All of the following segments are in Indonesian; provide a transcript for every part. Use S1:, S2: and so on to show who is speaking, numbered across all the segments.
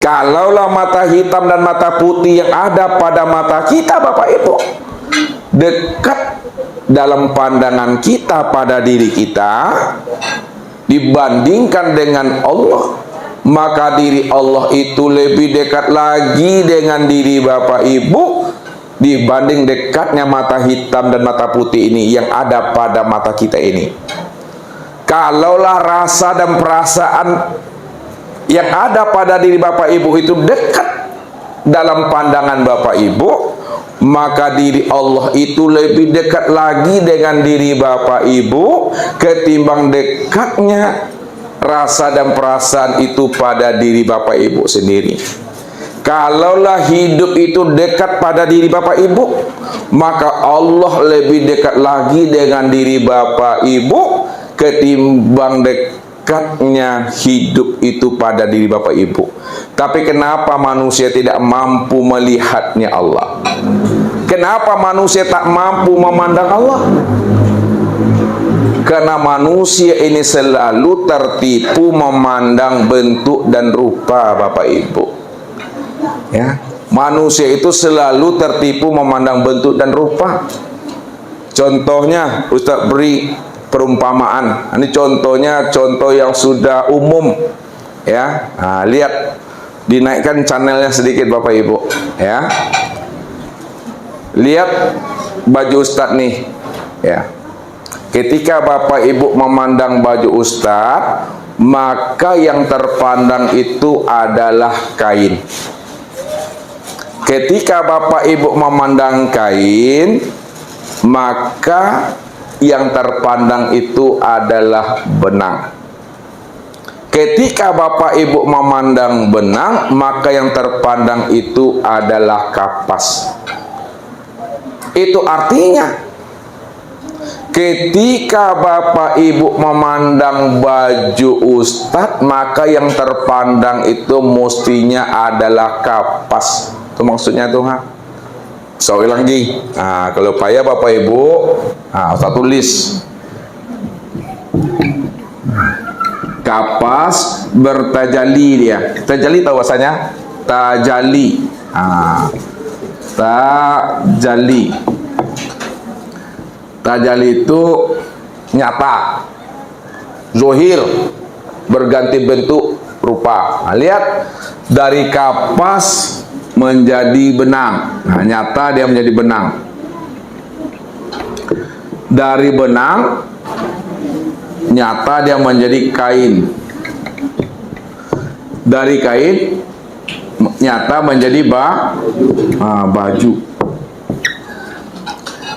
S1: Kalaulah mata hitam dan mata putih yang ada pada mata kita Bapak Ibu dekat dalam pandangan kita pada diri kita dibandingkan dengan Allah, maka diri Allah itu lebih dekat lagi dengan diri Bapak Ibu dibanding dekatnya mata hitam dan mata putih ini yang ada pada mata kita ini. Kalaulah rasa dan perasaan yang ada pada diri Bapak Ibu itu dekat dalam pandangan Bapak Ibu, maka diri Allah itu lebih dekat lagi dengan diri Bapak Ibu ketimbang dekatnya rasa dan perasaan itu pada diri Bapak Ibu sendiri. Kalaulah hidup itu dekat pada diri Bapak Ibu, maka Allah lebih dekat lagi dengan diri Bapak Ibu ketimbang dekatnya hidup itu pada diri Bapak Ibu. Tapi kenapa manusia tidak mampu melihatnya Allah? Kenapa manusia tak mampu memandang Allah? Karena manusia ini selalu tertipu memandang bentuk dan rupa Bapak Ibu. Ya, manusia itu selalu tertipu memandang bentuk dan rupa. Contohnya Ustaz beri perumpamaan. Ini contohnya contoh yang sudah umum. Ya, nah, lihat, dinaikkan channelnya sedikit Bapak Ibu. Ya, lihat baju Ustaz nih. Ya, ketika Bapak Ibu memandang baju Ustaz, maka yang terpandang itu adalah kain. Ketika Bapak Ibu memandang kain, maka yang terpandang itu adalah benang. Ketika Bapak Ibu memandang benang, maka yang terpandang itu adalah kapas. Itu artinya ketika Bapak Ibu memandang baju Ustadz, maka yang terpandang itu mestinya adalah kapas. Itu maksudnya tuh, ha? So, lagi. Nah, kalau payah Bapak Ibu, nah, Ustadz tulis. Kapas bertajali dia. Tajali tahu bahasanya? Tajali. Nah, tajali. Tajali itu nyata, zohir, berganti bentuk rupa. Nah, lihat, dari kapas menjadi benang. Nah, nyata dia menjadi benang. Dari benang nyata dia menjadi kain. Dari kain nyata menjadi baju.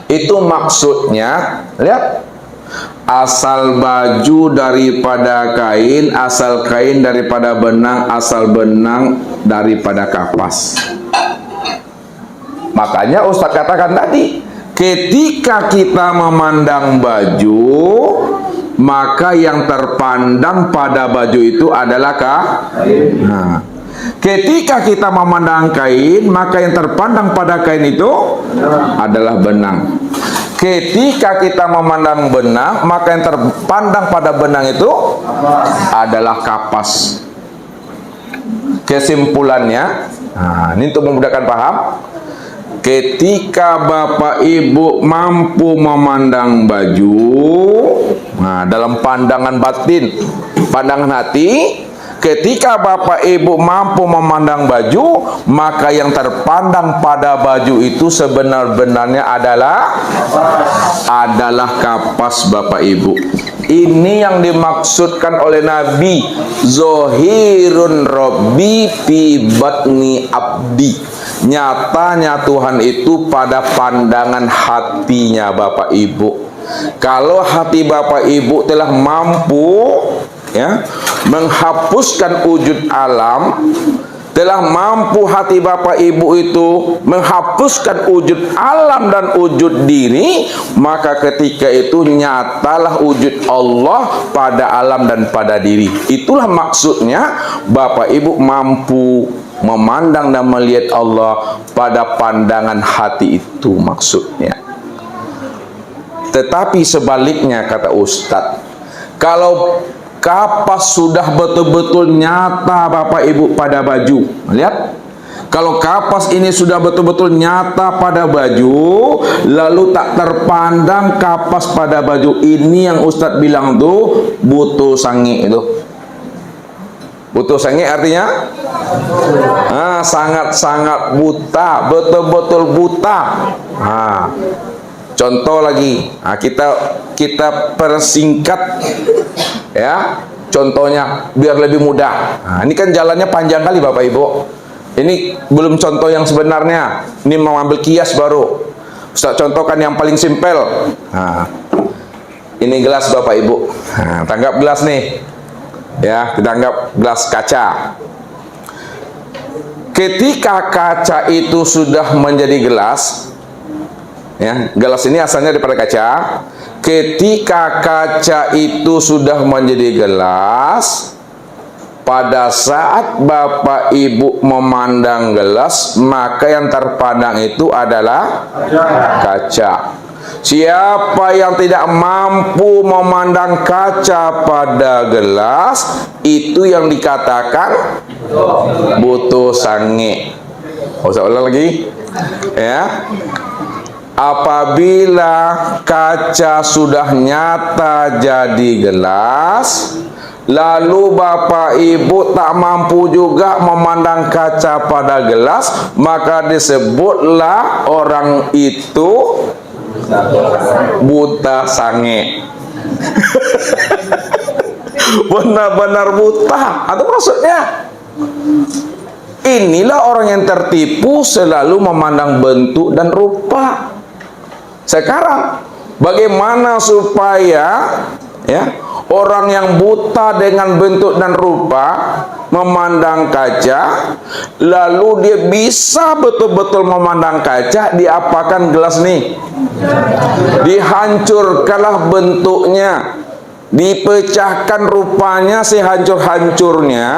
S1: Itu maksudnya, lihat, asal baju daripada kain, asal kain daripada benang, asal benang daripada kapas. Makanya Ustadz katakan tadi, ketika kita memandang baju, maka yang terpandang pada baju itu adalah kain. Nah, ketika kita memandang kain, maka yang terpandang pada kain itu adalah benang. Ketika kita memandang benang, maka yang terpandang pada benang itu adalah kapas. Kesimpulannya, nah, ini untuk memudahkan paham, ketika Bapak Ibu mampu memandang baju, nah, dalam pandangan batin, pandangan hati, ketika Bapak Ibu mampu memandang baju, maka yang terpandang pada baju itu sebenar-benarnya adalah kapas Bapak Ibu. Ini yang dimaksudkan oleh Nabi, Zohirun Robbi fi batni abdi. Nyatanya Tuhan itu pada pandangan hatinya Bapak Ibu. Kalau hati Bapak Ibu telah mampu, ya, menghapuskan wujud alam, telah mampu hati Bapak Ibu itu menghapuskan wujud alam dan wujud diri, maka ketika itu nyatalah wujud Allah pada alam dan pada diri. Itulah maksudnya Bapak Ibu mampu memandang dan melihat Allah pada pandangan hati, itu maksudnya. Tetapi sebaliknya, kata Ustadz, kalau kapas sudah betul-betul nyata Bapak Ibu pada baju. Lihat, kalau kapas ini sudah betul-betul nyata pada baju, lalu tak terpandang kapas pada baju, ini yang Ustadz bilang tuh butuh sangi itu. Butuh sangi artinya sangat-sangat buta, betul-betul buta. Contoh lagi, kita persingkat ya, contohnya biar lebih mudah. Ini kan jalannya panjang kali Bapak Ibu. Ini belum contoh yang sebenarnya. Ini mau ambil kias baru. Ustaz contohkan yang paling simpel. Ini gelas Bapak Ibu. Tanggap gelas nih. Ya, kita anggap gelas kaca. Ketika kaca itu sudah menjadi gelas, ya, gelas ini asalnya daripada kaca. Ketika kaca itu sudah menjadi gelas, pada saat Bapak Ibu memandang gelas, maka yang terpandang itu adalah kaca. Siapa yang tidak mampu memandang kaca pada gelas, itu yang dikatakan butuh sange. Usah ulang lagi ya. Apabila kaca sudah nyata jadi gelas, lalu Bapak Ibu tak mampu juga memandang kaca pada gelas, maka disebutlah orang itu buta sange. Benar-benar buta. Atau maksudnya, inilah orang yang tertipu selalu memandang bentuk dan rupa. Sekarang bagaimana supaya ya, orang yang buta dengan bentuk dan rupa memandang kaca, lalu dia bisa betul-betul memandang kaca, diapakan gelas nih? Dihancurkanlah bentuknya, dipecahkan rupanya sehancur-hancurnya.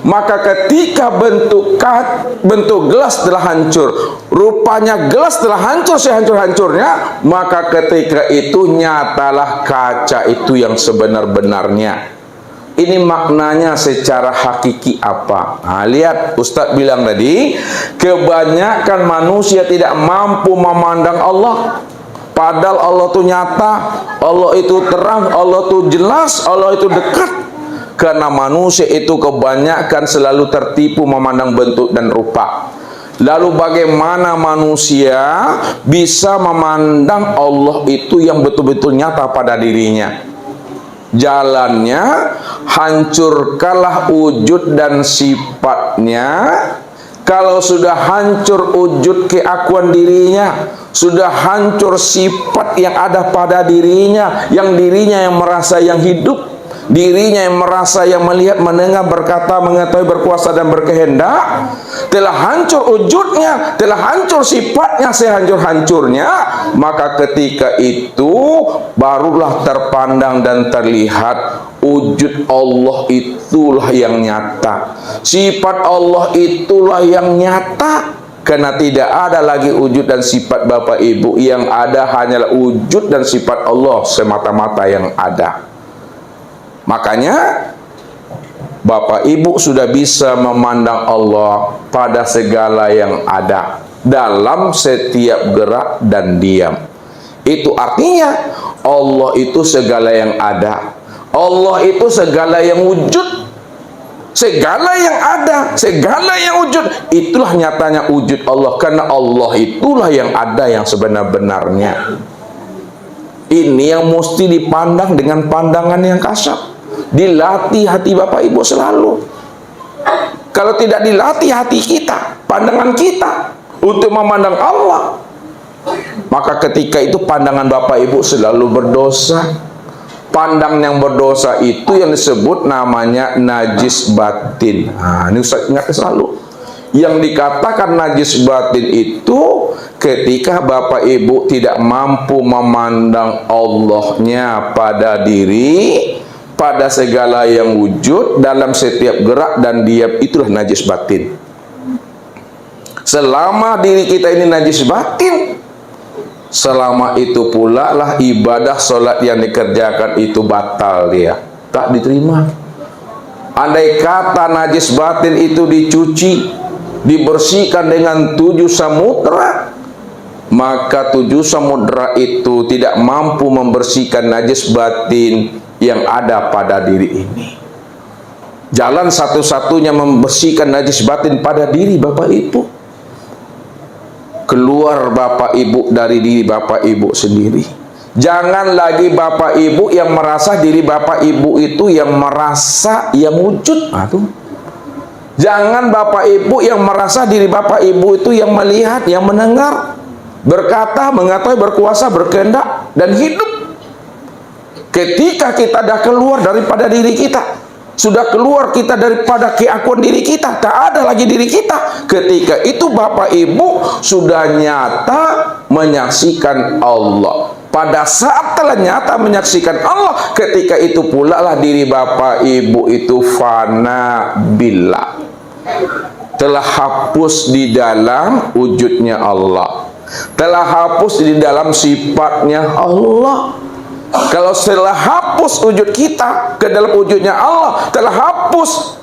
S1: Maka ketika bentuk gelas telah hancur, rupanya gelas telah hancur sehancur-hancurnya, maka ketika itu nyatalah kaca itu yang sebenar-benarnya. Ini maknanya secara hakiki apa? Lihat, Ustadz bilang tadi, kebanyakan manusia tidak mampu memandang Allah. Padahal Allah itu nyata, Allah itu terang, Allah itu jelas, Allah itu dekat. Karena manusia itu kebanyakan selalu tertipu memandang bentuk dan rupa. Lalu bagaimana manusia bisa memandang Allah itu yang betul-betul nyata pada dirinya? Jalannya, hancurkanlah wujud dan sifatnya. Kalau sudah hancur wujud keakuan dirinya, sudah hancur sifat yang ada pada dirinya, yang dirinya yang merasa yang hidup, dirinya yang merasa yang melihat, mendengar, berkata, mengetahui, berkuasa dan berkehendak, telah hancur wujudnya, telah hancur sifatnya sehancur-hancurnya, maka ketika itu barulah terpandang dan terlihat wujud Allah itulah yang nyata, sifat Allah itulah yang nyata. Karena tidak ada lagi wujud dan sifat Bapak Ibu, yang ada hanyalah wujud dan sifat Allah semata-mata yang ada. Makanya Bapak Ibu sudah bisa memandang Allah pada segala yang ada, dalam setiap gerak dan diam. Itu artinya Allah itu segala yang ada, Allah itu segala yang wujud, segala yang ada, segala yang wujud, itulah nyatanya wujud Allah. Karena Allah itulah yang ada yang sebenar-benarnya. Ini yang mesti dipandang dengan pandangan yang kasar. Dilatih hati Bapak Ibu selalu. Kalau tidak dilatih hati kita, pandangan kita untuk memandang Allah, maka ketika itu pandangan Bapak Ibu selalu berdosa. Pandang yang berdosa itu yang disebut namanya najis batin. Ini Ustaz ingat selalu. Yang dikatakan najis batin itu ketika Bapak Ibu tidak mampu memandang Allahnya pada diri, pada segala yang wujud, dalam setiap gerak dan diam, itulah najis batin. Selama diri kita ini najis batin, selama itu pula lah ibadah solat yang dikerjakan itu batal dia. tak diterima. Andai kata najis batin itu dicuci, dibersihkan dengan 7 samudra, maka 7 samudra itu tidak mampu membersihkan najis batin yang ada pada diri ini. Jalan satu-satunya membersihkan najis batin pada diri Bapak Ibu, keluar Bapak Ibu dari diri Bapak Ibu sendiri. Jangan lagi Bapak Ibu yang merasa diri Bapak Ibu itu yang merasa yang wujud. Jangan Bapak Ibu yang merasa diri Bapak Ibu itu yang melihat, yang mendengar, berkata, mengetahui, berkuasa, berkehendak, dan hidup. Ketika kita dah keluar daripada diri kita, sudah keluar kita daripada keakuan diri kita, tak ada lagi diri kita, ketika itu Bapak Ibu sudah nyata menyaksikan Allah. Pada saat telah nyata menyaksikan Allah, ketika itu pula lah diri Bapak Ibu itu fana billah, telah hapus di dalam wujudnya Allah, telah hapus di dalam sifatnya Allah. Kalau setelah hapus wujud kita ke dalam wujudnya Allah, telah hapus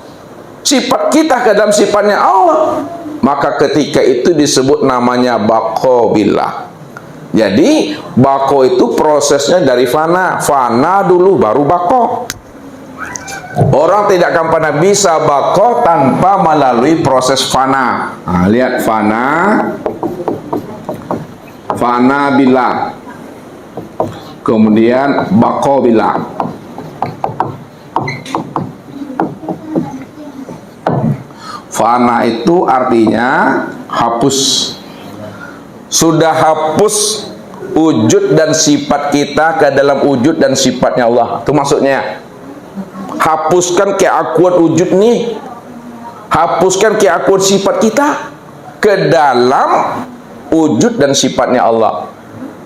S1: sifat kita ke dalam sifatnya Allah, maka ketika itu disebut namanya baqo billah. Jadi bako itu prosesnya dari fana. Fana dulu baru bako. Orang tidak akan pernah bisa bako tanpa melalui proses fana. Nah, lihat fana, fana billah, kemudian bako billah. Fana itu artinya hapus. Sudah hapus wujud dan sifat kita ke dalam wujud dan sifatnya Allah. Itu maksudnya. Hapuskan keakuan wujud nih, hapuskan keakuan sifat kita ke dalam wujud dan sifatnya Allah.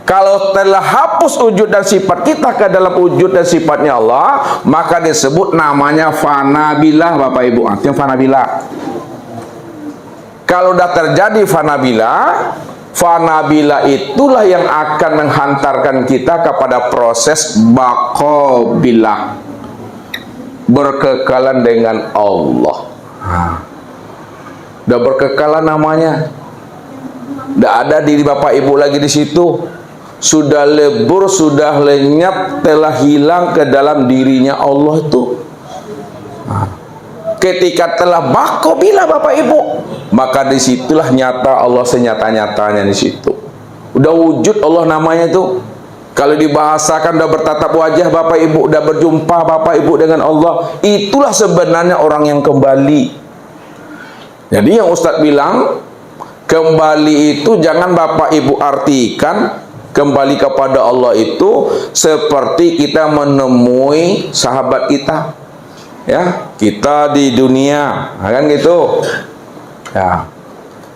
S1: Kalau telah hapus wujud dan sifat kita ke dalam wujud dan sifatnya Allah, maka disebut namanya fana billah Bapak Ibu. Artinya fana billah. Kalau sudah terjadi fana billah, fana billah itulah yang akan menghantarkan kita kepada proses baqo billah, berkekalan dengan Allah. Udah berkekalan namanya. Tidak ada diri Bapak Ibu lagi di situ. Sudah lebur, sudah lenyap, telah hilang ke dalam dirinya Allah itu. Ketika telah baqo billah Bapak Ibu, maka disitulah nyata Allah senyata-nyatanya di situ. Udah wujud Allah namanya itu. Kalau dibahasakan udah bertatap wajah Bapak Ibu, udah berjumpa Bapak Ibu dengan Allah. Itulah sebenarnya orang yang kembali. Jadi yang Ustadz bilang, kembali itu jangan Bapak Ibu artikan kembali kepada Allah itu seperti kita menemui sahabat kita. Ya, kita di dunia, kan gitu. Ya,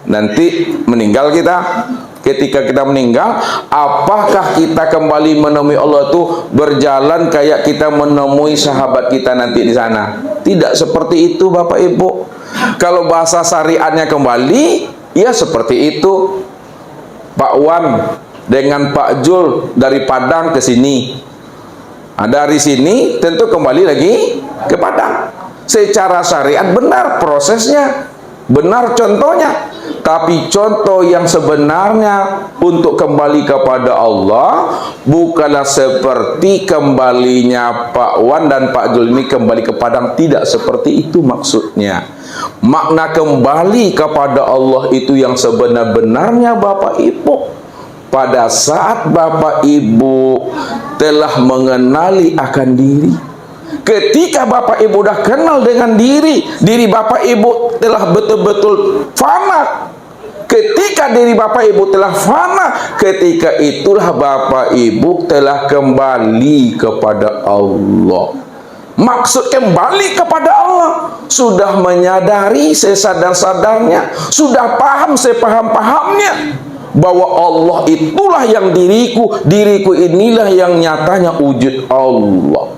S1: nanti meninggal kita. Ketika kita meninggal, apakah kita kembali menemui Allah itu berjalan kayak kita menemui sahabat kita nanti di sana? Tidak seperti itu Bapak Ibu. Kalau bahasa syariatnya kembali, ya seperti itu. Pak Wan dengan Pak Jul dari Padang ke sini. Dari sini tentu kembali lagi ke Padang. Secara syariat benar prosesnya, benar contohnya. Tapi contoh yang sebenarnya untuk kembali kepada Allah bukanlah seperti kembalinya Pak Wan dan Pak Jul ini kembali ke Padang. Tidak seperti itu maksudnya. Makna kembali kepada Allah itu yang sebenar-benarnya Bapak Ibu, pada saat Bapak Ibu telah mengenali akan diri. Ketika Bapak Ibu sudah kenal dengan diri, diri Bapak Ibu telah betul-betul fana. Ketika diri Bapak Ibu telah fana, ketika itulah Bapak Ibu telah kembali kepada Allah. Maksud kembali kepada Allah, sudah menyadari sesadar-sadarnya, sudah paham sepaham-pahamnya bahwa Allah itulah yang diriku, diriku inilah yang nyatanya wujud Allah.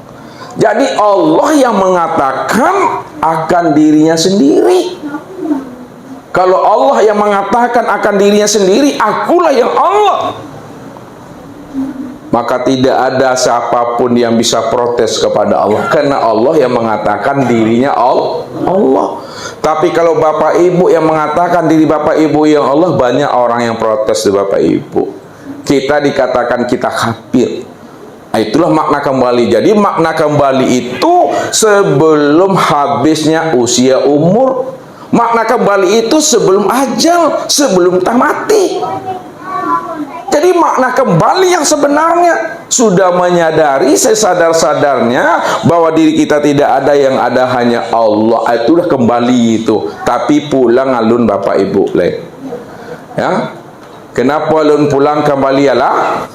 S1: Jadi Allah yang mengatakan akan dirinya sendiri. Kalau Allah yang mengatakan akan dirinya sendiri, akulah yang Allah. maka tidak ada siapapun yang bisa protes kepada Allah, karena Allah yang mengatakan dirinya Allah. Tapi kalau bapak ibu yang mengatakan diri bapak ibu yang Allah, banyak orang yang protes di bapak ibu. Kita dikatakan kita kafir. Itulah makna kembali. Jadi makna kembali itu sebelum habisnya usia umur. Makna kembali itu sebelum ajal, sebelum kita mati. Jadi makna kembali yang sebenarnya sudah menyadari sesadar-sadarnya bahwa diri kita tidak ada, yang ada hanya Allah. Itulah kembali itu. Tapi pulang alun bapak ibu ya. Kenapa alun pulang kembali lah?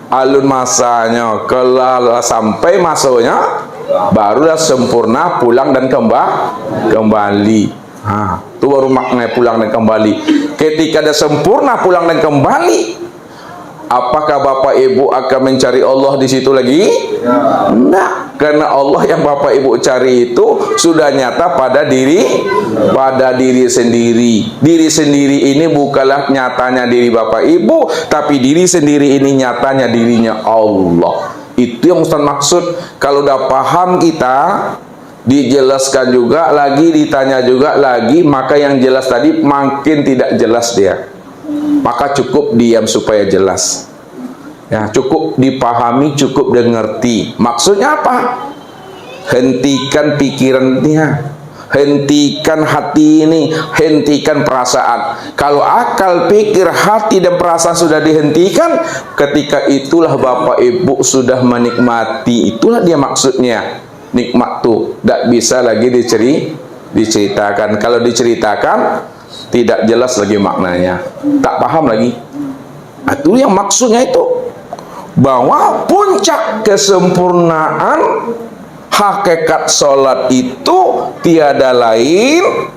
S1: Alun masanya, kalau sampai masanya barulah sempurna pulang dan kembali. Itu baru makna pulang dan kembali. Ketika ada sempurna pulang dan kembali, apakah bapak ibu akan mencari Allah di situ lagi? Enggak, karena Allah yang bapak ibu cari itu sudah nyata pada diri sendiri. Diri sendiri ini bukanlah nyatanya diri bapak ibu, tapi diri sendiri ini nyatanya dirinya Allah. Itu yang Ustaz maksud. Kalau udah paham kita, dijelaskan juga lagi, ditanya juga lagi, maka yang jelas tadi makin tidak jelas dia. Maka cukup diam supaya jelas. Ya, cukup dipahami, cukup mengerti. Maksudnya apa? Hentikan pikirannya, hentikan hati ini, hentikan perasaan. Kalau akal, pikir, hati dan perasaan sudah dihentikan, ketika itulah bapak ibu sudah menikmati. Itulah dia maksudnya. Nikmat tuh tidak bisa lagi diceritakan. Kalau diceritakan tidak jelas lagi maknanya, tak paham lagi. Itu yang maksudnya itu, bahwa puncak kesempurnaan hakikat sholat itu tiada lain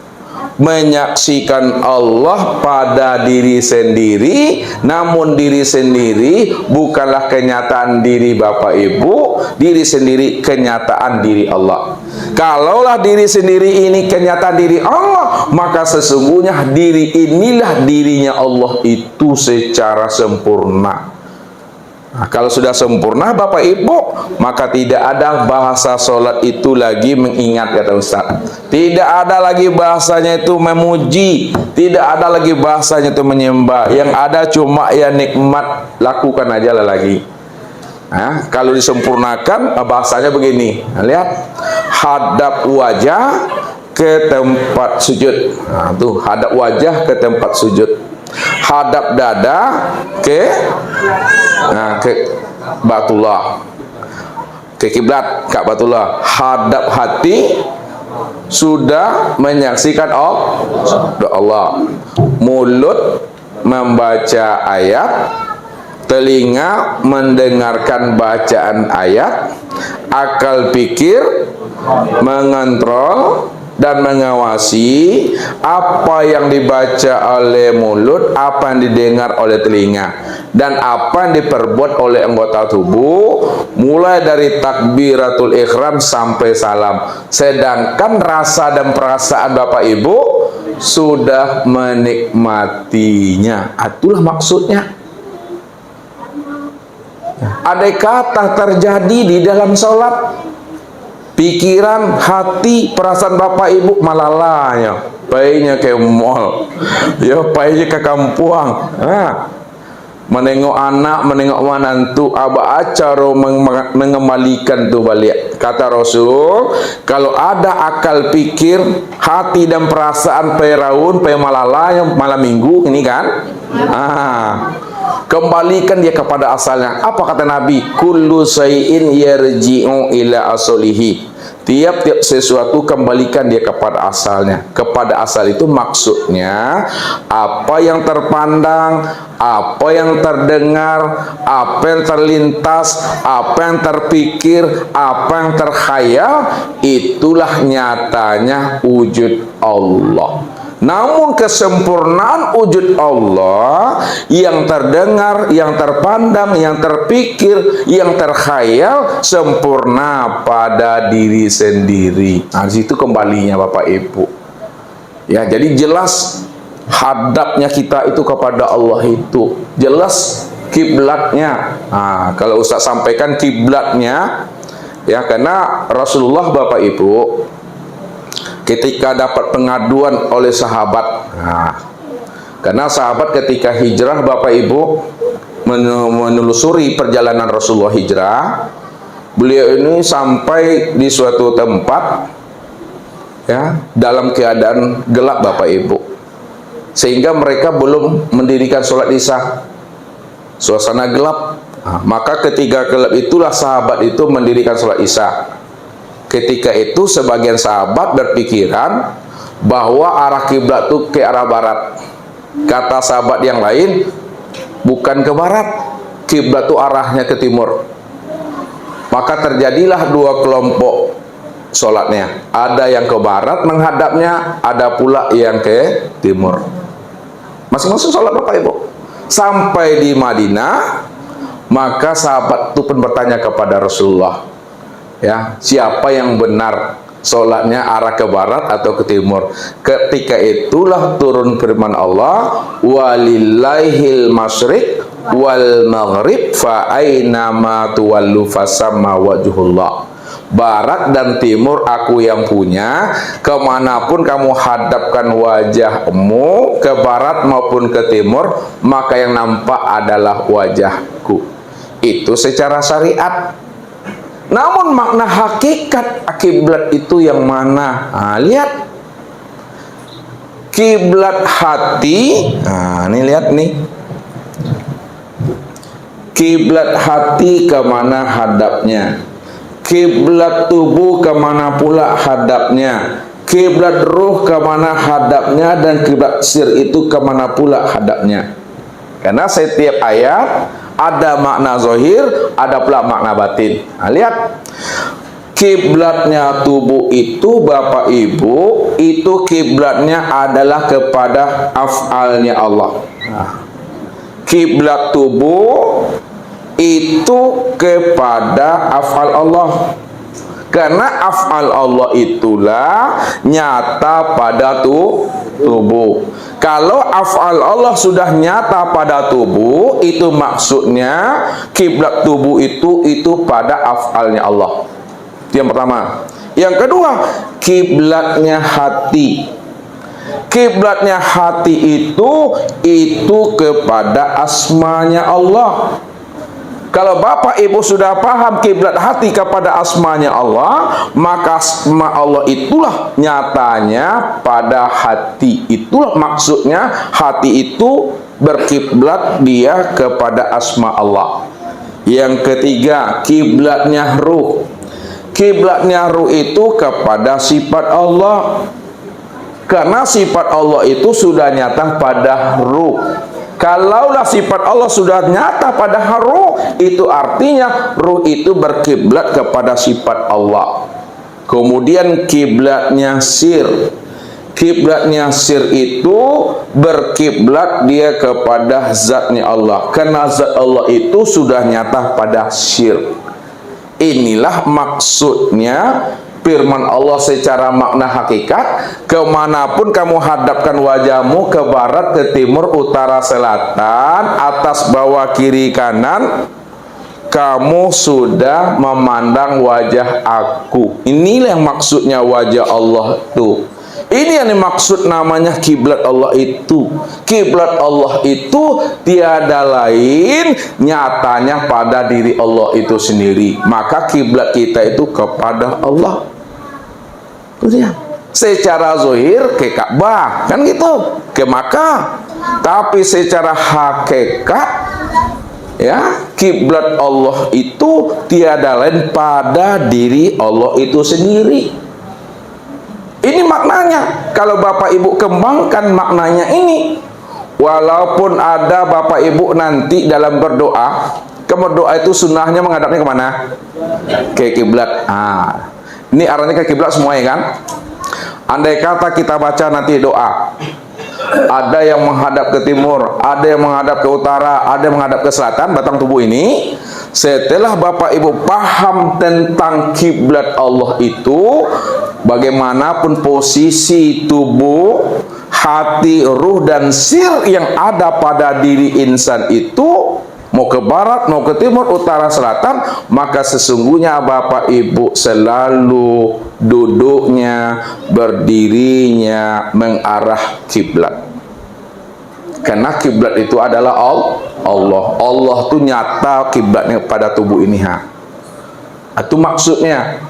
S1: menyaksikan Allah pada diri sendiri. Namun diri sendiri bukanlah kenyataan diri bapak ibu, diri sendiri kenyataan diri Allah. Kalaulah diri sendiri ini kenyataan diri Allah, maka sesungguhnya diri inilah dirinya Allah itu secara sempurna. Nah, kalau sudah sempurna bapak ibu, maka tidak ada bahasa sholat itu lagi mengingat, kata Ustaz. Tidak ada lagi bahasanya itu memuji, tidak ada lagi bahasanya itu menyembah. Yang ada cuma ya nikmat, lakukan aja lah lagi. Nah, kalau disempurnakan bahasanya begini. Nah, lihat, hadap wajah ke tempat sujud. Nah, tuh hadap wajah ke tempat sujud. Hadap dada ke Baitullah, ke kiblat Ka'batullah. Hadap hati sudah menyaksikan Allah. Mulut membaca ayat, telinga mendengarkan bacaan ayat, akal pikir mengontrol dan mengawasi apa yang dibaca oleh mulut, apa yang didengar oleh telinga, dan apa yang diperbuat oleh anggota tubuh, mulai dari takbiratul ihram sampai salam. Sedangkan rasa dan perasaan bapak ibu sudah menikmatinya. Itulah maksudnya. Andai kata terjadi di dalam sholat, pikiran, hati, perasaan bapak ibu malalanya, painya ke mall, ya painya ke kampuang, menengok anak, menengok manantu, aba acaro mengembalikan tu balik. Kata Rasul, kalau ada akal pikir, hati dan perasaan pai raun, pai malalanya malam minggu ini kan, kembalikan dia kepada asalnya. Apa kata Nabi? Kullu syai'in yarji'u ila aslihi. Tiap-tiap sesuatu kembalikan dia kepada asalnya. Kepada asal itu maksudnya apa yang terpandang, apa yang terdengar, apa yang terlintas, apa yang terpikir, apa yang terkhayal, itulah nyatanya wujud Allah. Namun kesempurnaan wujud Allah yang terdengar, yang terpandang, yang terpikir, yang terkhayal sempurna pada diri sendiri. Nah, di situ kembalinya Bapak Ibu. Ya, jadi jelas hadapnya kita itu kepada Allah itu. Jelas kiblatnya. Nah, kalau Ustaz sampaikan kiblatnya, ya, karena Rasulullah Bapak Ibu ketika dapat pengaduan oleh sahabat, nah, karena sahabat ketika hijrah Bapak Ibu menelusuri perjalanan Rasulullah hijrah, beliau ini sampai di suatu tempat, ya, dalam keadaan gelap Bapak Ibu, sehingga mereka belum mendirikan sholat isya, suasana gelap. Nah, maka ketika gelap itulah sahabat itu mendirikan sholat isya. Ketika itu sebagian sahabat berpikiran bahwa arah kiblat itu ke arah barat. Kata sahabat yang lain, bukan ke barat, kiblat itu arahnya ke timur. Maka terjadilah dua kelompok sholatnya. Ada yang ke barat menghadapnya, ada pula yang ke timur. Masing-masing sholat Bapak Ibu. Sampai di Madinah, maka sahabat itu pun bertanya kepada Rasulullah, ya, siapa yang benar sholatnya arah ke barat atau ke timur? Ketika itulah turun firman Allah, walillahil masyriq wal maghrib fa aina ma tuwallu fasamma wajhullah. Barat dan timur aku yang punya, kemanapun kamu hadapkan wajahmu, ke barat maupun ke timur, maka yang nampak adalah wajahku. Itu secara syariat. Namun makna hakikat kiblat itu yang mana? Nah, lihat kiblat hati. Nah, ini lihat nih, kiblat hati kemana hadapnya, kiblat tubuh kemana pula hadapnya, kiblat ruh kemana hadapnya, dan kiblat sir itu kemana pula hadapnya. Karena setiap ayat ada makna zahir, ada pula makna batin. Nah, lihat kiblatnya tubuh itu Bapak Ibu, itu kiblatnya adalah kepada af'alnya Allah. Nah, kiblat tubuh itu kepada af'al Allah, karena af'al Allah itulah nyata pada tubuh. Kalau af'al Allah sudah nyata pada tubuh, itu maksudnya kiblat tubuh itu pada af'alnya Allah. Itu yang pertama. Yang kedua, kiblatnya hati. Kiblatnya hati itu kepada asmanya Allah. Kalau Bapak Ibu sudah paham kiblat hati kepada asmanya Allah, maka asma Allah itulah nyatanya pada hati. Itulah maksudnya hati itu berkiblat dia kepada asma Allah. Yang ketiga, kiblatnya ruh. Kiblatnya ruh itu kepada sifat Allah. Karena sifat Allah itu sudah nyata pada ruh. Kalaulah sifat Allah sudah nyata pada ruh, itu artinya ruh itu berkiblat kepada sifat Allah. Kemudian kiblatnya sir. Kiblatnya sir itu berkiblat dia kepada zatnya Allah. Karena zat Allah itu sudah nyata pada sir. Inilah maksudnya firman Allah secara makna hakikat, kemanapun kamu hadapkan wajahmu, ke barat, ke timur, utara, selatan, atas, bawah, kiri, kanan, kamu sudah memandang wajah aku. Inilah yang maksudnya wajah Allah itu. Ini yang dimaksud namanya kiblat Allah itu. Kiblat Allah itu tiada lain, nyatanya pada diri Allah itu sendiri. Maka kiblat kita itu kepada Allah. Secara zahir ke Ka'bah, kan gitu, ke Makkah. Tapi secara hakikat, ya, kiblat Allah itu tiada lain pada diri Allah itu sendiri. Ini maknanya. Kalau Bapak Ibu kembangkan maknanya ini, walaupun ada Bapak Ibu nanti dalam berdoa, berdoa itu sunnahnya menghadapnya kemana? Ke kiblat. Ini arahnya ke kiblat semua, ya kan? Andai kata kita baca nanti doa, ada yang menghadap ke timur, ada yang menghadap ke utara, ada yang menghadap ke selatan, batang tubuh ini. Setelah Bapak Ibu paham tentang kiblat Allah itu, bagaimanapun posisi tubuh, hati, ruh, dan sir yang ada pada diri insan itu, mau ke barat, mau ke timur, utara, selatan, maka sesungguhnya Bapak Ibu selalu duduknya, berdirinya mengarah kiblat. Karena kiblat itu adalah Allah. Allah itu nyata kiblatnya pada tubuh ini. Itu maksudnya.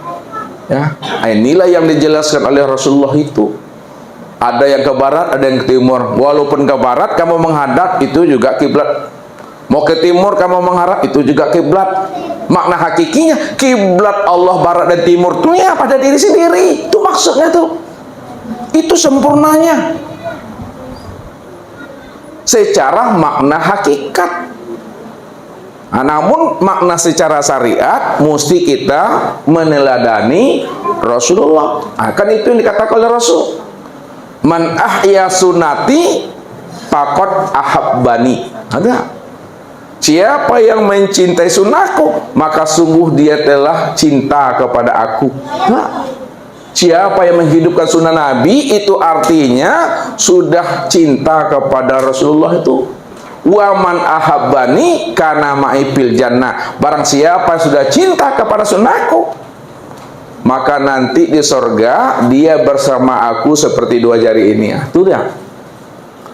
S1: Ya, inilah yang dijelaskan oleh Rasulullah itu. Ada yang ke barat, ada yang ke timur. Walaupun ke barat kamu menghadap, itu juga kiblat. Mau ke timur kamu menghadap, itu juga kiblat. Makna hakikinya kiblat Allah barat dan timur itu ya pada diri sendiri. Itu maksudnya tuh. Itu sempurnanya. Secara makna hakikat. Nah, namun makna secara syariat mesti kita meneladani Rasulullah. Nah, kan itu yang dikatakan oleh Rasul. Man ahya sunnati faqad ahabbani. Ada. Siapa yang mencintai sunnahku, maka sungguh dia telah cinta kepada aku. Nah, siapa yang menghidupkan sunnah Nabi, itu artinya sudah cinta kepada Rasulullah itu. Wa man ahabbani kana ma'i fil jannah. Barang siapa sudah cinta kepada sunnahku, maka nanti di sorga dia bersama aku seperti dua jari ini. Itu dia.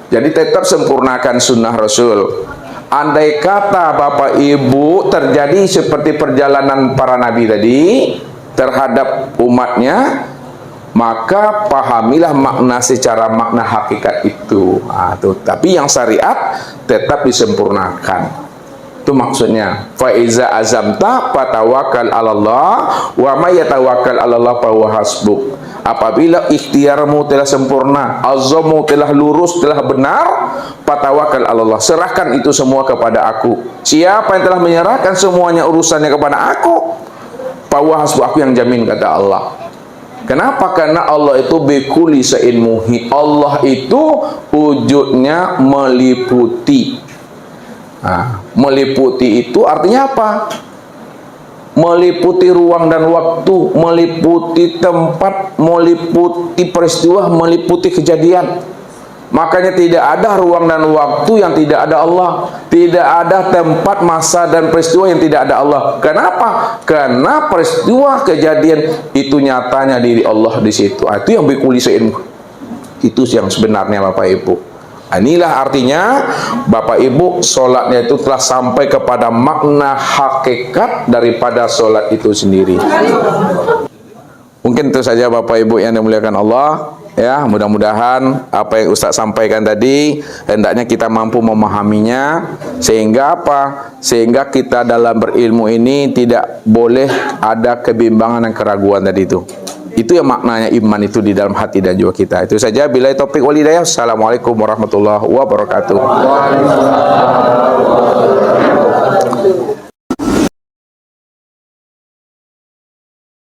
S1: Jadi tetap sempurnakan sunnah Rasul. Andai kata Bapak Ibu terjadi seperti perjalanan para nabi tadi terhadap umatnya, maka pahamilah makna secara makna hakikat itu. Tapi yang syariat tetap disempurnakan. Itu maksudnya. Fa iza azamta fatawakkal 'alallah wa may yatawakkal 'alallah fa huwa hasbuk. Apabila ikhtiarmu telah sempurna, azammu telah lurus, telah benar, fatawakkal 'alallah. Serahkan itu semua kepada aku. Siapa yang telah menyerahkan semuanya urusannya kepada aku, fa huwa hasbuk, aku yang jamin, kata Allah. Kenapa? Karena Allah itu bikulli syai'in muhit. Allah itu wujudnya meliputi. Nah, meliputi itu artinya apa? Meliputi ruang dan waktu, meliputi tempat, meliputi peristiwa, meliputi kejadian. Makanya tidak ada ruang dan waktu yang tidak ada Allah. Tidak ada tempat, masa, dan peristiwa yang tidak ada Allah. Kenapa? Karena peristiwa kejadian itu nyatanya diri Allah di situ. Itu yang bikulli syai'in. Itu yang sebenarnya Bapak Ibu. Inilah artinya Bapak Ibu, sholatnya itu telah sampai kepada makna hakikat daripada sholat itu sendiri. Mungkin itu saja Bapak Ibu yang dimuliakan Allah. Ya, mudah-mudahan apa yang Ustaz sampaikan tadi hendaknya kita mampu memahaminya, sehingga apa? Sehingga kita dalam berilmu ini tidak boleh ada kebimbangan dan keraguan tadi itu. Itu yang maknanya iman itu di dalam hati dan jiwa kita. Itu saja. Billahi taufiq wal hidayah. Assalamualaikum warahmatullahi wabarakatuh.